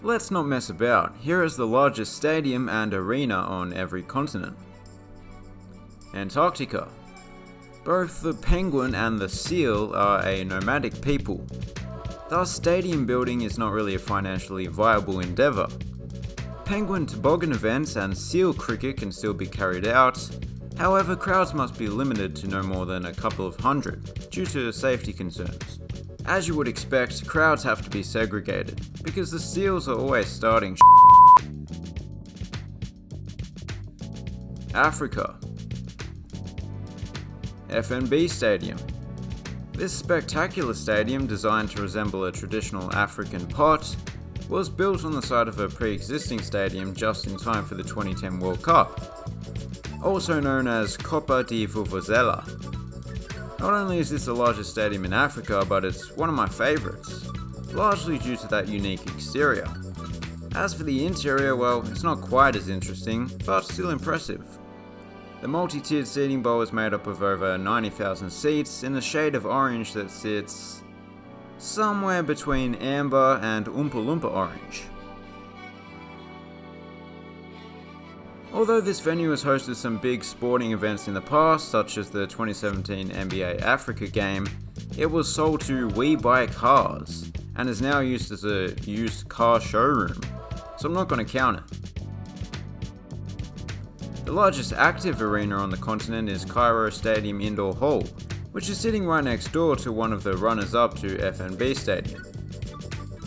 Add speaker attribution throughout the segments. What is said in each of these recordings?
Speaker 1: Let's not mess about. Here is the largest stadium and arena on every continent. Antarctica. Both the penguin and the seal are a nomadic people. Thus, stadium building is not really a financially viable endeavour. Penguin toboggan events and seal cricket can still be carried out, however crowds must be limited to no more than a couple of hundred, due to safety concerns. As you would expect, crowds have to be segregated, because the seals are always starting Africa. FNB Stadium. This spectacular stadium, designed to resemble a traditional African pot, was built on the site of a pre-existing stadium just in time for the 2010 World Cup, also known as Copa de Vuvuzela. Not only is this the largest stadium in Africa, but it's one of my favourites, largely due to that unique exterior. As for the interior, well, it's not quite as interesting, but still impressive. The multi-tiered seating bowl is made up of over 90,000 seats in a shade of orange that sits somewhere between amber and Oompa Loompa orange. Although this venue has hosted some big sporting events in the past, such as the 2017 NBA Africa game, it was sold to We Buy Cars, and is now used as a used car showroom, so I'm not going to count it. The largest active arena on the continent is Cairo Stadium Indoor Hall, which is sitting right next door to one of the runners-up to FNB Stadium.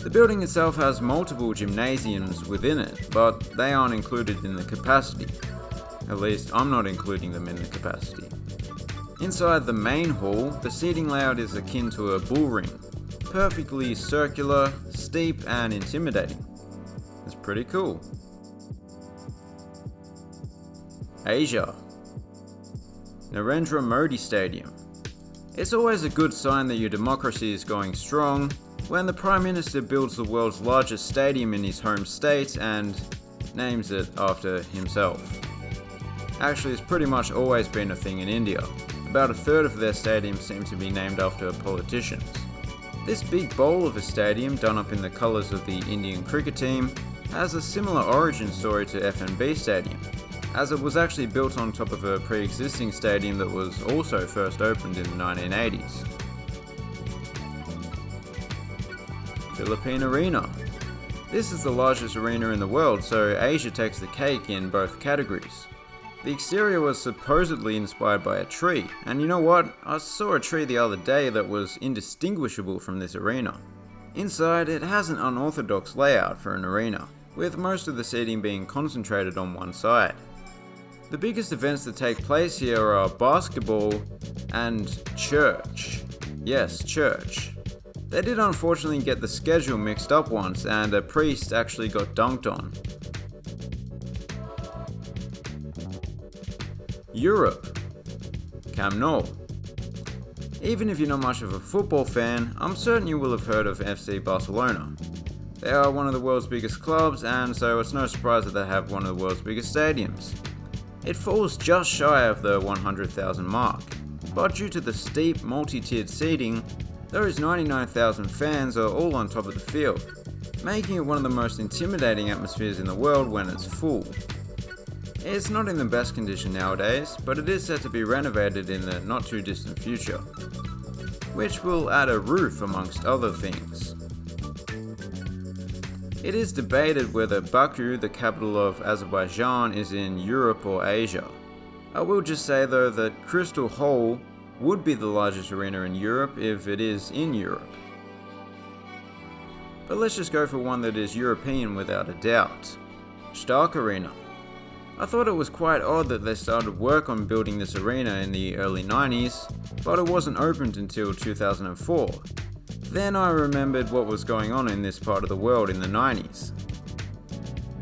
Speaker 1: The building itself has multiple gymnasiums within it, but they aren't included in the capacity. At least, I'm not including them in the capacity. Inside the main hall, the seating layout is akin to a bull ring, perfectly circular, steep, and intimidating. It's pretty cool. Asia. Narendra Modi Stadium. It's always a good sign that your democracy is going strong when the Prime Minister builds the world's largest stadium in his home state and names it after himself. Actually, it's pretty much always been a thing in India. About a third of their stadiums seem to be named after politicians. This big bowl of a stadium, done up in the colours of the Indian cricket team, has a similar origin story to FNB Stadium, as it was actually built on top of a pre-existing stadium that was also first opened in the 1980s. Philippine Arena. This is the largest arena in the world, so Asia takes the cake in both categories. The exterior was supposedly inspired by a tree, and you know what? I saw a tree the other day that was indistinguishable from this arena. Inside, it has an unorthodox layout for an arena, with most of the seating being concentrated on one side. The biggest events that take place here are basketball and church. Yes, church. They did unfortunately get the schedule mixed up once, and a priest actually got dunked on. Europe. Camp Nou. Even if you're not much of a football fan, I'm certain you will have heard of FC Barcelona. They are one of the world's biggest clubs, and so it's no surprise that they have one of the world's biggest stadiums. It falls just shy of the 100,000 mark, but due to the steep multi-tiered seating, those 99,000 fans are all on top of the field, making it one of the most intimidating atmospheres in the world when it's full. It's not in the best condition nowadays, but it is set to be renovated in the not too distant future, which will add a roof amongst other things. It is debated whether Baku, the capital of Azerbaijan, is in Europe or Asia. I will just say though that Crystal Hall would be the largest arena in Europe if it is in Europe. But let's just go for one that is European without a doubt. Stark Arena. I thought it was quite odd that they started work on building this arena in the early 90s, but it wasn't opened until 2004. Then I remembered what was going on in this part of the world in the 90s.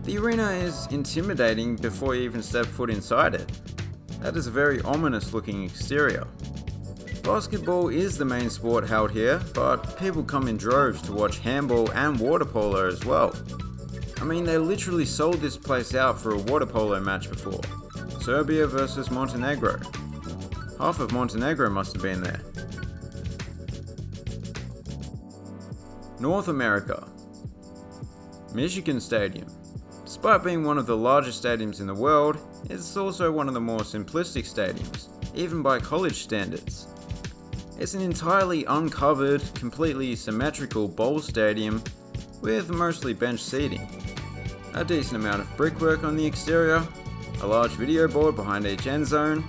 Speaker 1: The arena is intimidating before you even step foot inside it. That is a very ominous looking exterior. Basketball is the main sport held here, but people come in droves to watch handball and water polo as well. I mean, they literally sold this place out for a water polo match before. Serbia versus Montenegro. Half of Montenegro must have been there. North America. Michigan Stadium. Despite being one of the largest stadiums in the world, it's also one of the more simplistic stadiums, even by college standards. It's an entirely uncovered, completely symmetrical bowl stadium with mostly bench seating, a decent amount of brickwork on the exterior, a large video board behind each end zone.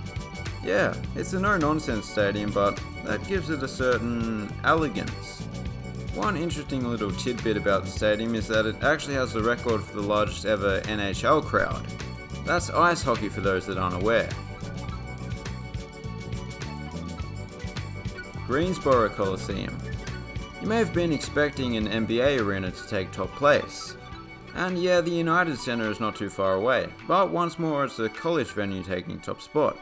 Speaker 1: Yeah, it's a no-nonsense stadium, but that gives it a certain elegance. One interesting little tidbit about the stadium is that it actually has the record for the largest ever NHL crowd. That's ice hockey for those that aren't aware. Greensboro Coliseum. You may have been expecting an NBA arena to take top place. And yeah, the United Center is not too far away, but once more it's a college venue taking top spot.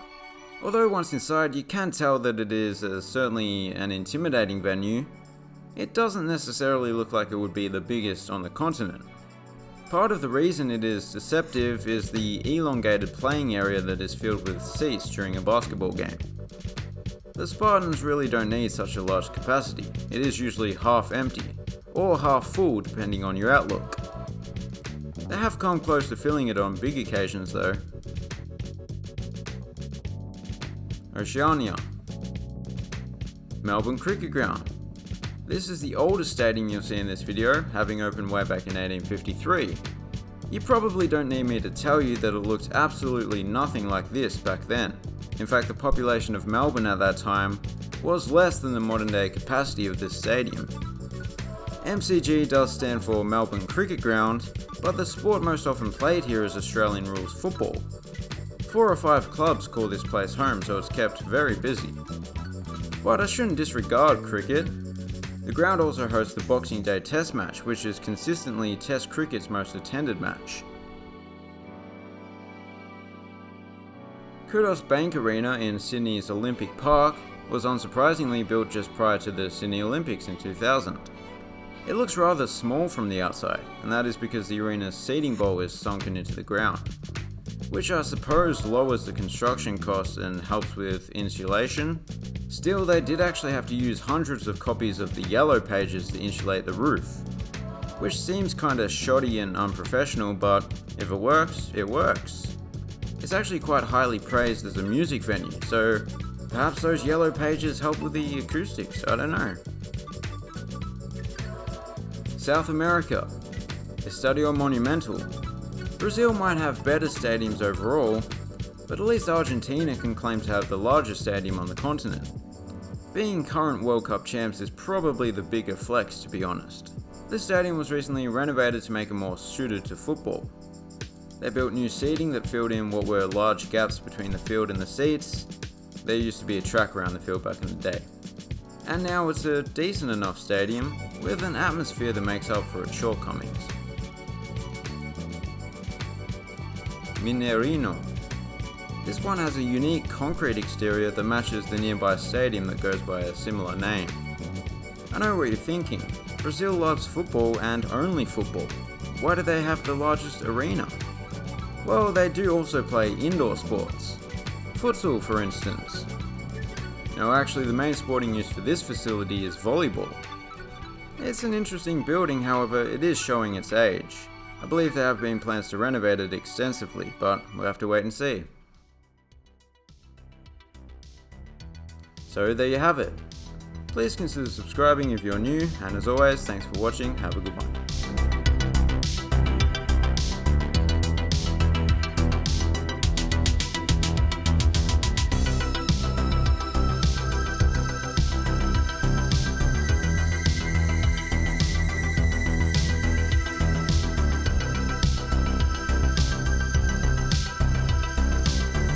Speaker 1: Although once inside you can tell that it is certainly an intimidating venue, it doesn't necessarily look like it would be the biggest on the continent. Part of the reason it is deceptive is the elongated playing area that is filled with seats during a basketball game. The Spartans really don't need such a large capacity. It is usually half empty, or half full depending on your outlook. They have come close to filling it on big occasions though. Oceania. Melbourne Cricket Ground. This is the oldest stadium you'll see in this video, having opened way back in 1853. You probably don't need me to tell you that it looked absolutely nothing like this back then. In fact, the population of Melbourne at that time was less than the modern day capacity of this stadium. MCG does stand for Melbourne Cricket Ground, but the sport most often played here is Australian rules football. 4 or 5 clubs call this place home, so it's kept very busy. But I shouldn't disregard cricket. The ground also hosts the Boxing Day Test match, which is consistently Test cricket's most attended match. Kudos Bank Arena in Sydney's Olympic Park was unsurprisingly built just prior to the Sydney Olympics in 2000. It looks rather small from the outside, and that is because the arena's seating bowl is sunken into the ground, which I suppose lowers the construction costs and helps with insulation. Still, they did actually have to use hundreds of copies of the Yellow Pages to insulate the roof, which seems kinda shoddy and unprofessional, but if it works, it works. It's actually quite highly praised as a music venue, so perhaps those Yellow Pages help with the acoustics, I don't know. South America. Estadio Monumental. Brazil might have better stadiums overall, but at least Argentina can claim to have the largest stadium on the continent. Being current World Cup champs is probably the bigger flex, to be honest. This stadium was recently renovated to make it more suited to football. They built new seating that filled in what were large gaps between the field and the seats. There used to be a track around the field back in the day. And now it's a decent enough stadium with an atmosphere that makes up for its shortcomings. Mineirão. This one has a unique concrete exterior that matches the nearby stadium that goes by a similar name. I know what you're thinking. Brazil loves football and only football. Why do they have the largest arena? Well, they do also play indoor sports. Futsal, for instance. No, actually the main sporting use for this facility is volleyball. It's an interesting building, however, it is showing its age. I believe there have been plans to renovate it extensively, but we'll have to wait and see. So there you have it. Please consider subscribing if you're new, and as always, thanks for watching, have a good one.